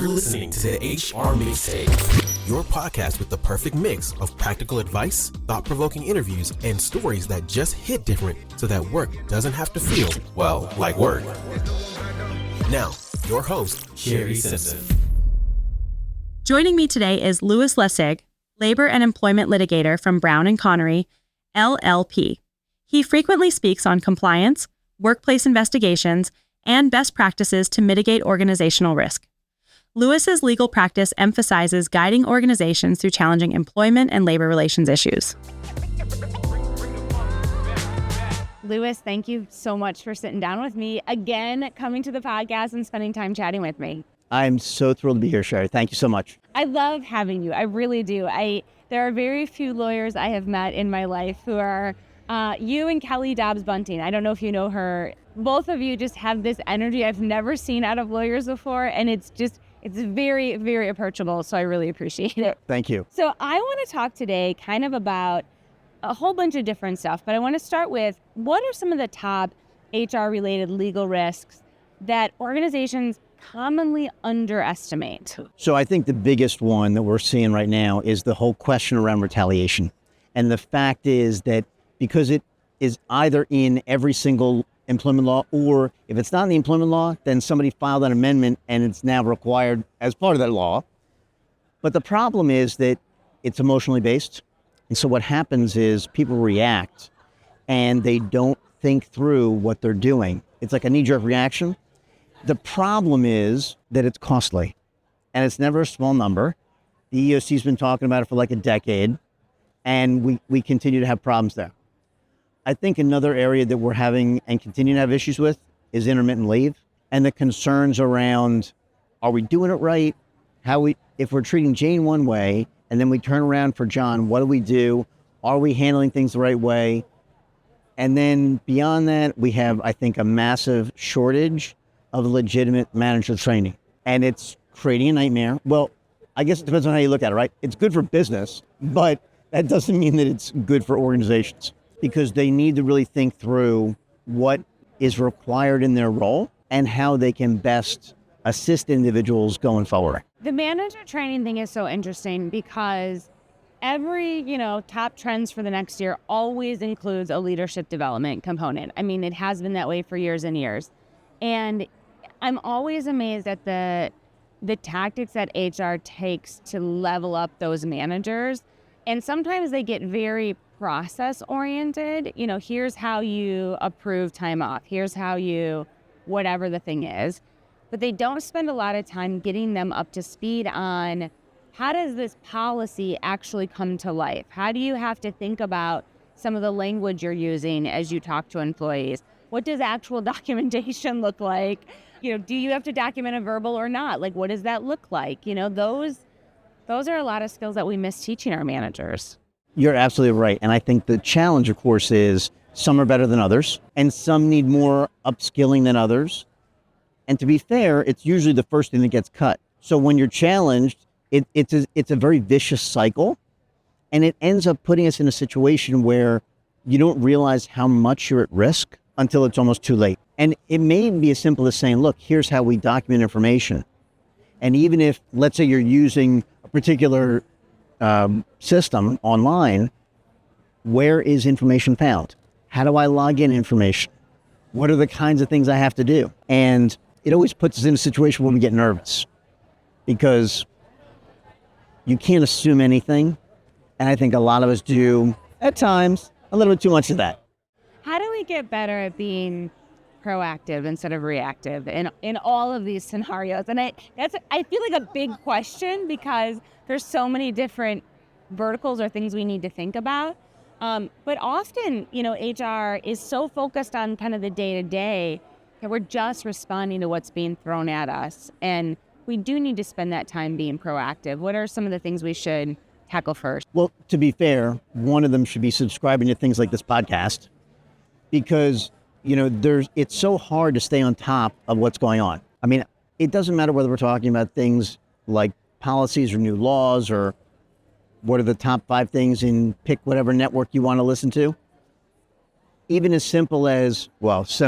You're listening to the HR Mixtape, your podcast with the perfect mix of practical advice, thought-provoking interviews, and stories that just hit different so that work doesn't have to feel, well, like work. Now, your host, Shari Simpson. Joining me today is Louis Lessig, Labor and Employment Litigator from Brown and Connery, LLP. He frequently speaks on compliance, workplace investigations, and best practices to mitigate organizational risk. Louis's legal practice emphasizes guiding organizations through challenging employment and labor relations issues. Louis, thank you so much for sitting down with me again, coming to the podcast and spending time chatting with me. I'm so thrilled to be here, Shari. Thank you so much. I love having you. I really do. There are very few lawyers I have met in my life who are you and Kelly Dobbs Bunting. I don't know if you know her. Both of you just have this energy I've never seen out of lawyers before, and it's very, very approachable, so I really appreciate it. Thank you. So I want to talk today kind of about a whole bunch of different stuff, but I want to start with, what are some of the top HR-related legal risks that organizations commonly underestimate? So I think the biggest one that we're seeing right now is the whole question around retaliation. And the fact is that because it is either in every single employment law, or if it's not in the employment law, then somebody filed an amendment and it's now required as part of that law. But the problem is that it's emotionally based. And so what happens is people react and they don't think through what they're doing. It's like a knee-jerk reaction. The problem is that it's costly, and it's never a small number. The EEOC's been talking about it for like a decade, and we continue to have problems there. I think another area that we're having and continue to have issues with is intermittent leave, and the concerns around, are we doing it right? If we're treating Jane one way and then we turn around for John, what do we do? Are we handling things the right way? And then beyond that, we have, I think, a massive shortage of legitimate manager training, and it's creating a nightmare. Well, I guess it depends on how you look at it, right? It's good for business, but that doesn't mean that it's good for organizations, because they need to really think through what is required in their role and how they can best assist individuals going forward. The manager training thing is so interesting because every, top trends for the next year always includes a leadership development component. I mean, it has been that way for years and years. And I'm always amazed at the tactics that HR takes to level up those managers. And sometimes they get very process oriented. Here's how you approve time off. Here's how you, whatever the thing is. But they don't spend a lot of time getting them up to speed on, how does this policy actually come to life? How do you have to think about some of the language you're using as you talk to employees? What does actual documentation look like? Do you have to document a verbal or not? Like, what does that look like? Those are a lot of skills that we miss teaching our managers. You're absolutely right. And I think the challenge, of course, is some are better than others, and some need more upskilling than others. And to be fair, it's usually the first thing that gets cut. So when you're challenged, it's a very vicious cycle, and it ends up putting us in a situation where you don't realize how much you're at risk until it's almost too late. And it may be as simple as saying, look, here's how we document information. And even if, let's say you're using a particular system online, where is information found? How do I log in information? What are the kinds of things I have to do? And it always puts us in a situation where we get nervous, because you can't assume anything. And I think a lot of us do, at times, a little bit too much of that. How do we get better at being proactive instead of reactive in all of these scenarios? And I feel like a big question, because there's so many different verticals or things we need to think about. But often, HR is so focused on kind of the day-to-day that we're just responding to what's being thrown at us. And we do need to spend that time being proactive. What are some of the things we should tackle first? Well, to be fair, one of them should be subscribing to things like this podcast, because it's so hard to stay on top of what's going on. I mean, it doesn't matter whether we're talking about things like policies or new laws, or what are the top 5 things in pick whatever network you want to listen to. Even as simple as, there's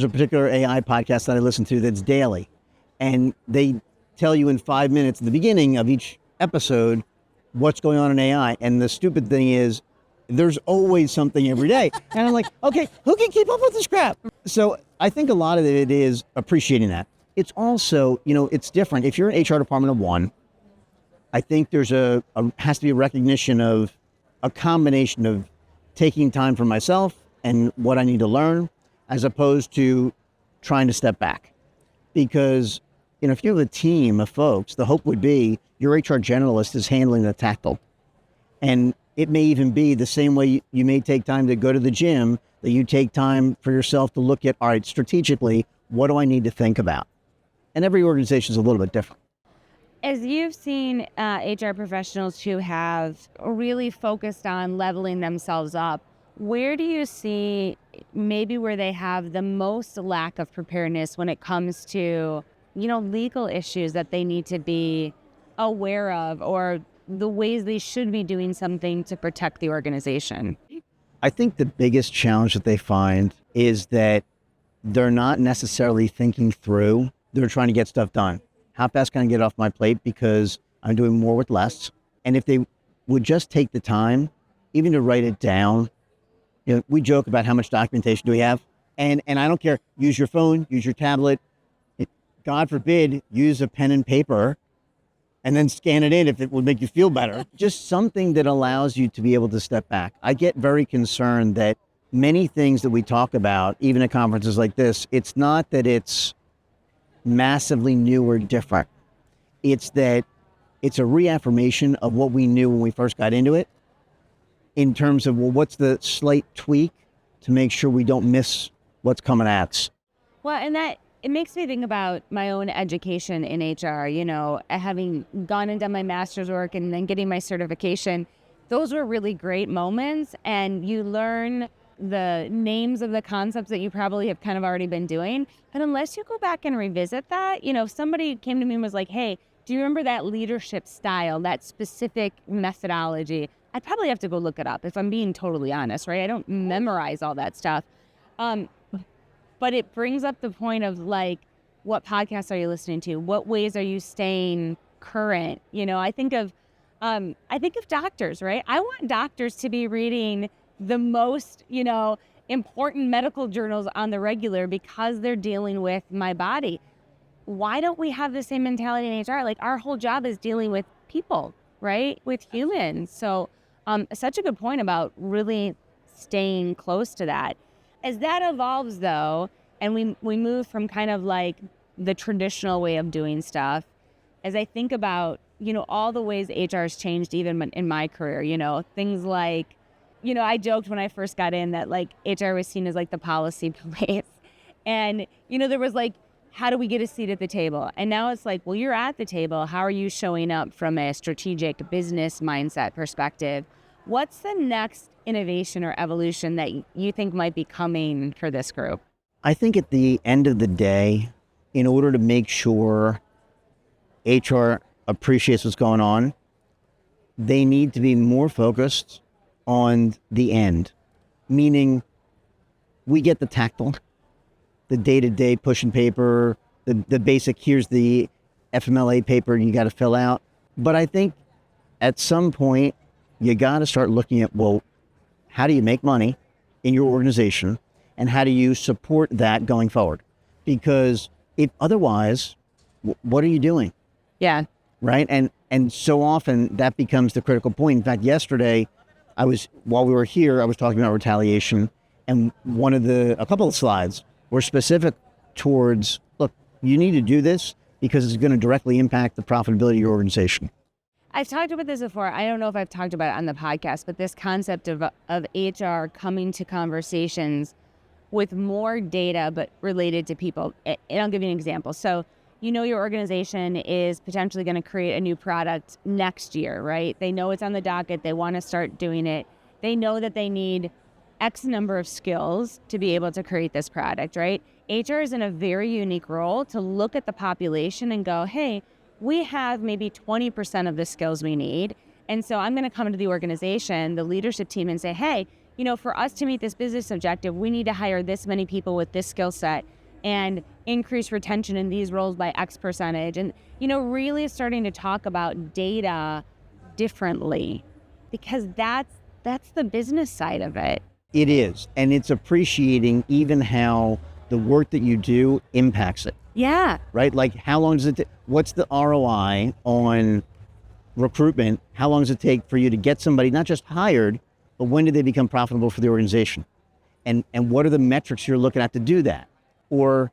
a particular AI podcast that I listen to that's daily. and they tell you in 5 minutes at the beginning of each episode what's going on in AI. And the stupid thing is, there's always something every day. And I'm like, okay, who can keep up with this crap? So I think a lot of it is appreciating that. It's also, it's different. If you're an HR department of one, I think there's has to be a recognition of a combination of taking time for myself and what I need to learn, as opposed to trying to step back. Because, if you have a team of folks, the hope would be your HR generalist is handling the tactile. And it may even be the same way you may take time to go to the gym, that you take time for yourself to look at, all right, strategically, what do I need to think about? And every organization is a little bit different. As you've seen HR professionals who have really focused on leveling themselves up, where do you see maybe where they have the most lack of preparedness when it comes to, legal issues that they need to be aware of, or the ways they should be doing something to protect the organization? I think the biggest challenge that they find is that they're not necessarily thinking through. They're trying to get stuff done. How fast can I get off my plate because I'm doing more with less? And if they would just take the time, even to write it down, we joke about how much documentation do we have? And I don't care, use your phone, use your tablet. God forbid, use a pen and paper and then scan it in if it would make you feel better. Just something that allows you to be able to step back. I get very concerned that many things that we talk about, even at conferences like this, it's not that it's massively new or different. It's that it's a reaffirmation of what we knew when we first got into it, in terms of, what's the slight tweak to make sure we don't miss what's coming at us. Well, and that it makes me think about my own education in HR, having gone and done my master's work and then getting my certification. Those were really great moments, and you learn the names of the concepts that you probably have kind of already been doing. But unless you go back and revisit that, if somebody came to me and was like, hey, do you remember that leadership style, that specific methodology? I'd probably have to go look it up, if I'm being totally honest, right? I don't memorize all that stuff. But it brings up the point of, what podcasts are you listening to? What ways are you staying current? I think of doctors, right? I want doctors to be reading the most, important medical journals on the regular, because they're dealing with my body. Why don't we have the same mentality in HR? Our whole job is dealing with people, right? With humans. So such a good point about really staying close to that. As that evolves, though, and we move from kind of the traditional way of doing stuff, as I think about, all the ways HR has changed even in my career, things like, I joked when I first got in that HR was seen as the policy place. And, there was how do we get a seat at the table? And now it's well, you're at the table. How are you showing up from a strategic business mindset perspective? What's the next innovation or evolution that you think might be coming for this group? I think at the end of the day, in order to make sure HR appreciates what's going on, they need to be more focused on the end. Meaning, we get the tactile, the day-to-day pushing paper, the basic, here's the FMLA paper you got to fill out. But I think at some point, you got to start looking at, how do you make money in your organization, and how do you support that going forward? Because if otherwise, what are you doing? Yeah. Right. And so often that becomes the critical point. In fact, yesterday, while we were here, I was talking about retaliation, and a couple of slides were specific towards, look, you need to do this because it's going to directly impact the profitability of your organization. I've talked about this before. I don't know if I've talked about it on the podcast, but this concept of HR coming to conversations with more data, but related to people. And I'll give you an example. So, your organization is potentially going to create a new product next year, right? They know it's on the docket. They want to start doing it. They know that they need X number of skills to be able to create this product, right? HR is in a very unique role to look at the population and go, hey, we have maybe 20% of the skills we need. And so I'm going to come to the organization, the leadership team, and say, hey, for us to meet this business objective, we need to hire this many people with this skill set. and increase retention in these roles by X percentage. And, you know, really starting to talk about data differently, because that's the business side of it. It is. And it's appreciating even how the work that you do impacts it, Yeah. right? Like how long does it, what's the ROI on recruitment? How long does it take for you to get somebody not just hired, but when do they become profitable for the organization? And what are the metrics you're looking at to do that? Or,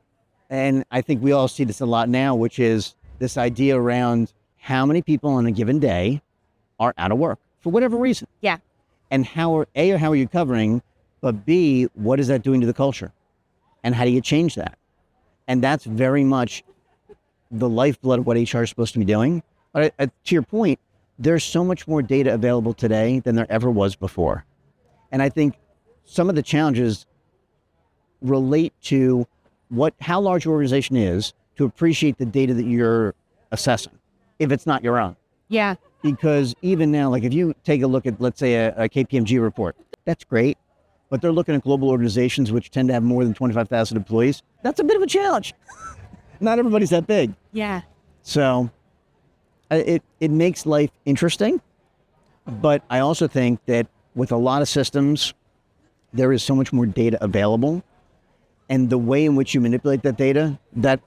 and I think we all see this a lot now, which is this idea around how many people on a given day are out of work for whatever reason. Yeah. And how are you covering, but B, what is that doing to the culture? And how do you change that? And that's very much the lifeblood of what HR is supposed to be doing. But to your point, there's so much more data available today than there ever was before. And I think some of the challenges relate to how large your organization is to appreciate the data that you're assessing, if it's not your own. Yeah. Because even now, like if you take a look at, let's say, a KPMG report, that's great, but they're looking at global organizations which tend to have more than 25,000 employees. That's a bit of a challenge. Not everybody's that big. Yeah. So it makes life interesting, but I also think that with a lot of systems, there is so much more data available, and the way in which you manipulate that data, that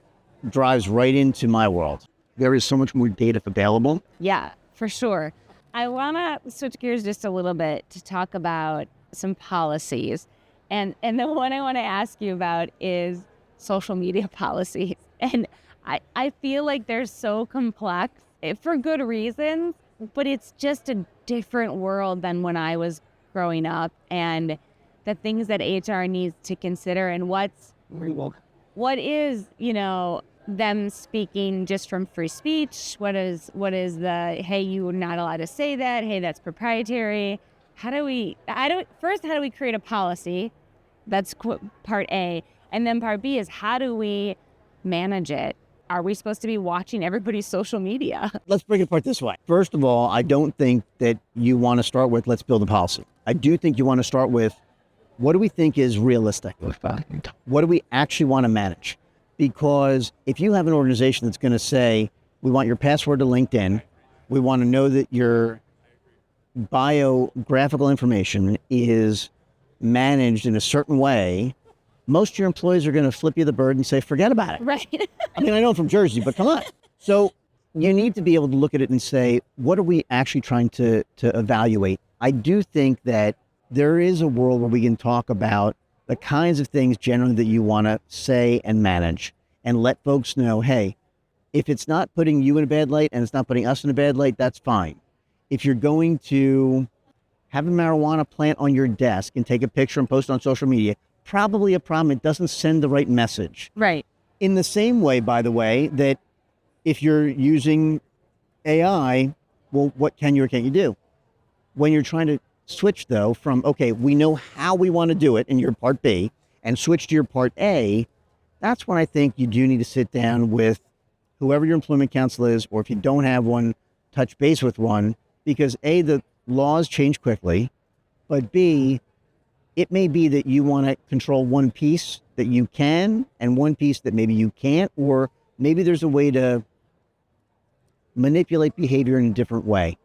drives right into my world. There is so much more data available. Yeah, for sure. I want to switch gears just a little bit to talk about some policies. And the one I want to ask you about is social media policies. And I feel like they're so complex for good reasons, but it's just a different world than when I was growing up, and the things that HR needs to consider, and what is, you know, them speaking just from free speech? What is the, hey, you're not allowed to say that, hey, that's proprietary? How do we create a policy? That's part A. And then part B is, how do we manage it? Are we supposed to be watching everybody's social media? Let's break it apart this way. First of all, I don't think that you want to start with, let's build a policy. I do think you want to start with, what do we think is realistic? What do we actually want to manage? Because if you have an organization that's going to say, we want your password to LinkedIn, we want to know that your biographical information is managed in a certain way, most of your employees are going to flip you the bird and say, forget about it. Right. I mean, I know I'm from Jersey, but come on. So you need to be able to look at it and say, what are we actually trying to evaluate? I do think that there is a world where we can talk about the kinds of things generally that you want to say and manage, and let folks know, hey, if it's not putting you in a bad light and it's not putting us in a bad light, that's fine. If you're going to have a marijuana plant on your desk and take a picture and post it on social media, probably a problem. It doesn't send the right message. Right. In the same way, by the way, that if you're using AI, well, what can you or can't you do? When you're trying to switch, though, from, okay, we know how we want to do it in your part B, and switch to your part A, that's when I think you do need to sit down with whoever your employment counsel is, or if you don't have one, touch base with one, because A, the laws change quickly, but B, it may be that you want to control one piece that you can and one piece that maybe you can't, or maybe there's a way to manipulate behavior in a different way.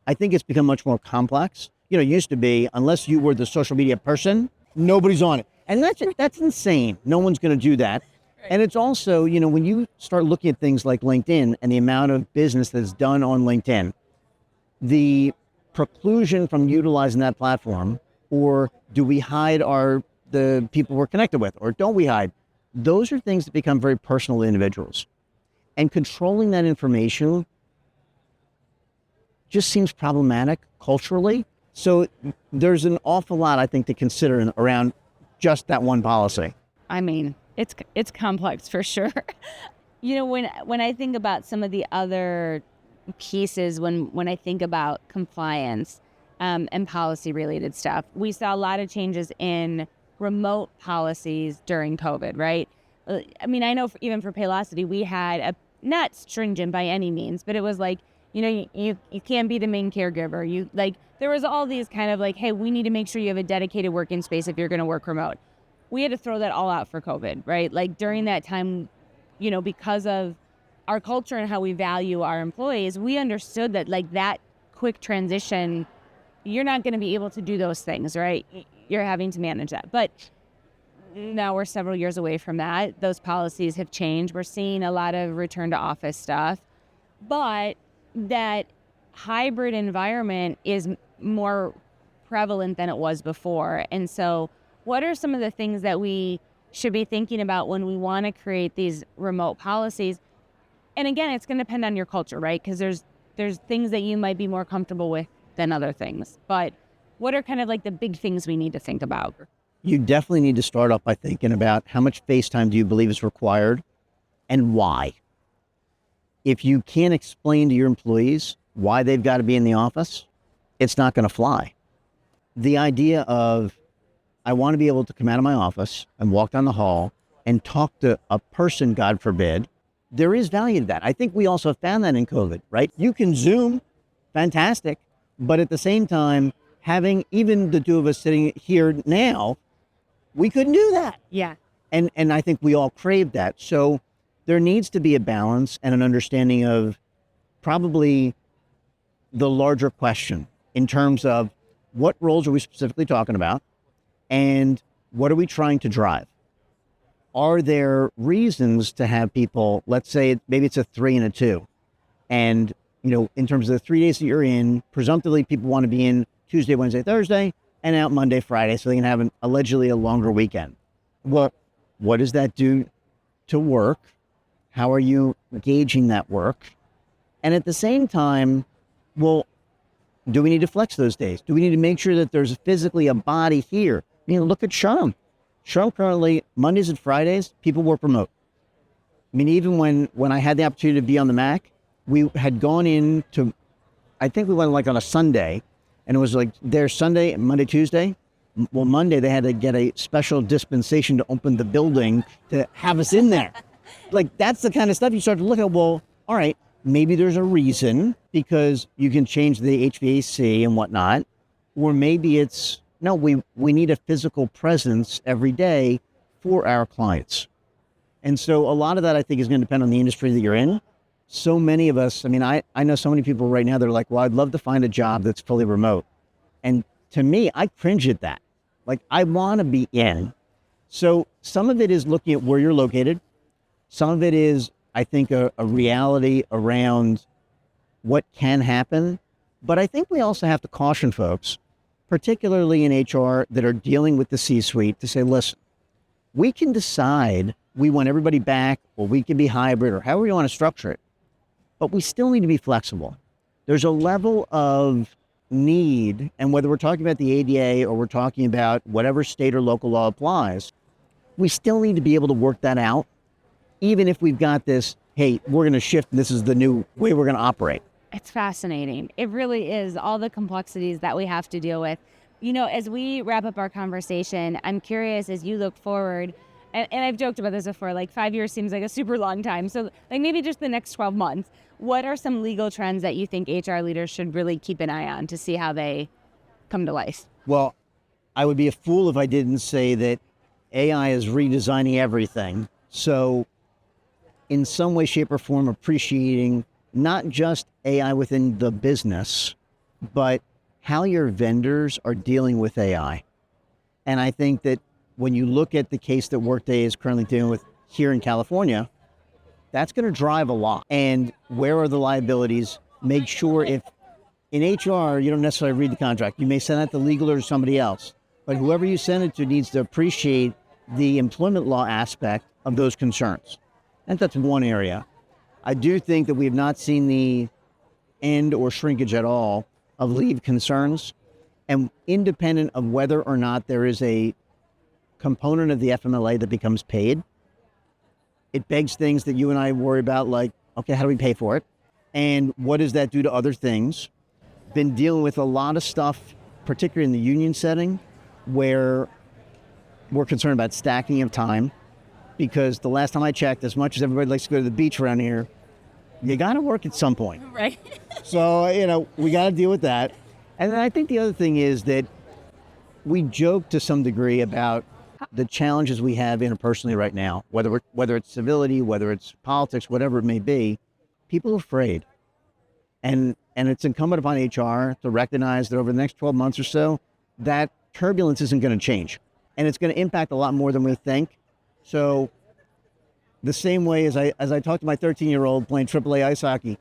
I think it's become much more complex. You know, it used to be, unless you were the social media person, nobody's on it. And that's insane. No one's going to do that. And it's also, you know, when you start looking at things like LinkedIn and the amount of business that's done on LinkedIn, the preclusion from utilizing that platform, or do we hide the people we're connected with, or don't we hide? Those are things that become very personal to individuals. And controlling that information just seems problematic culturally. So there's an awful lot, I think, to consider around just that one policy. I mean, it's complex for sure. You know, when I think about some of the other pieces, when I think about compliance and policy related stuff, we saw a lot of changes in remote policies during COVID, right? I mean, I know even for Paylocity, we had not stringent by any means, but it was like, you know, you can't be the main caregiver. There was all these kind of like, hey, we need to make sure you have a dedicated working space if you're going to work remote. we had to throw that all out for COVID, right? Like during that time, because of our culture and how we value our employees, we understood that like that quick transition, you're not going to be able to do those things, right? You're having to manage that. But now we're several years away from that. Those policies have changed. We're seeing a lot of return to office stuff, but that hybrid environment is more prevalent than it was before. And so what are some of the things that we should be thinking about when we want to create these remote policies? And again, it's going to depend on your culture, right? Because there's things that you might be more comfortable with than other things. But what are kind of like the big things we need to think about? You definitely need to start off by thinking about how much face time do you believe is required and why. If you can't explain to your employees why they've got to be in the office, it's not going to fly. The idea of, I want to be able to come out of my office and walk down the hall and talk to a person, God forbid, there is value to that. I think we also found that in COVID, right? You can Zoom, fantastic, but at the same time, having even the two of us sitting here now, we couldn't do that. Yeah. And I think we all crave that. So there needs to be a balance and an understanding of probably the larger question in terms of what roles are we specifically talking about and what are we trying to drive? Are there reasons to have people, let's say maybe it's a 3 and a 2, and in terms of the 3 days that you're in, presumptively people want to be in Tuesday, Wednesday, Thursday, and out Monday, Friday, so they can have allegedly a longer weekend. What does that do to work? How are you gauging that work? And at the same time, well, do we need to flex those days? Do we need to make sure that there's physically a body here? Look at SHRM. SHRM currently, Mondays and Fridays, people work remote. Even when I had the opportunity to be on the Mac, we had gone into, I think we went like on a Sunday, and it was like there's Sunday, Monday, Tuesday. Well, Monday they had to get a special dispensation to open the building to have us in there. Like that's the kind of stuff you start to look at. Well, all right, maybe there's a reason because you can change the HVAC and whatnot, or maybe it's no, we need a physical presence every day for our clients. And so a lot of that I think is going to depend on the industry that you're in. So many of us, I know so many people right now, they're like, well, I'd love to find a job that's fully remote. And to me, I cringe at that. Like, I want to be in. So some of it is looking at where you're located. Some of it is, I think, a reality around what can happen. But I think we also have to caution folks, particularly in HR that are dealing with the C-suite, to say, listen, we can decide we want everybody back, or we can be hybrid, or however you want to structure it. But we still need to be flexible. There's a level of need, and whether we're talking about the ADA or we're talking about whatever state or local law applies, we still need to be able to work that out, even if we've got this, hey, we're going to shift, this is the new way we're going to operate. It's fascinating. It really is, all the complexities that we have to deal with. As we wrap up our conversation, I'm curious, as you look forward, and I've joked about this before, like 5 years seems like a super long time. So like maybe just the next 12 months, what are some legal trends that you think HR leaders should really keep an eye on to see how they come to life? Well, I would be a fool if I didn't say that AI is redesigning everything. So in some way, shape, or form, appreciating not just AI within the business, but how your vendors are dealing with AI. And I think that when you look at the case that Workday is currently dealing with here in California, that's going to drive a lot. And where are the liabilities? Make sure if in HR, you don't necessarily read the contract. You may send that to legal or to somebody else, but whoever you send it to needs to appreciate the employment law aspect of those concerns. And that's one area. I do think that we have not seen the end or shrinkage at all of leave concerns, and independent of whether or not there is a component of the FMLA that becomes paid, it begs things that you and I worry about, like, okay, how do we pay for it? And what does that do to other things? Been dealing with a lot of stuff, particularly in the union setting, where we're concerned about stacking of time, because the last time I checked, as much as everybody likes to go to the beach around here, you got to work at some point. Right. So, we got to deal with that. And then I think the other thing is that we joke to some degree about the challenges we have interpersonally right now, whether it's civility, whether it's politics, whatever it may be, people are afraid. And it's incumbent upon HR to recognize that over the next 12 months or so, that turbulence isn't going to change. And it's going to impact a lot more than we think. So the same way as I talked to my 13-year-old playing AAA ice hockey,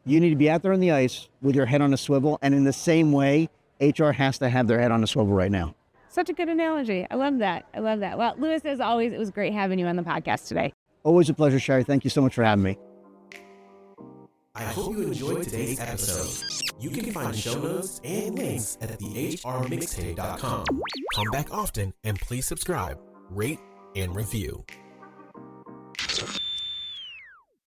you need to be out there on the ice with your head on a swivel. And in the same way, HR has to have their head on a swivel right now. Such a good analogy. I love that. Well, Louis, as always, it was great having you on the podcast today. Always a pleasure, Shari. Thank you so much for having me. I hope you enjoyed today's episode. You can find show notes and links at thehrmixtape.com. Come back often and please subscribe, rate, and review.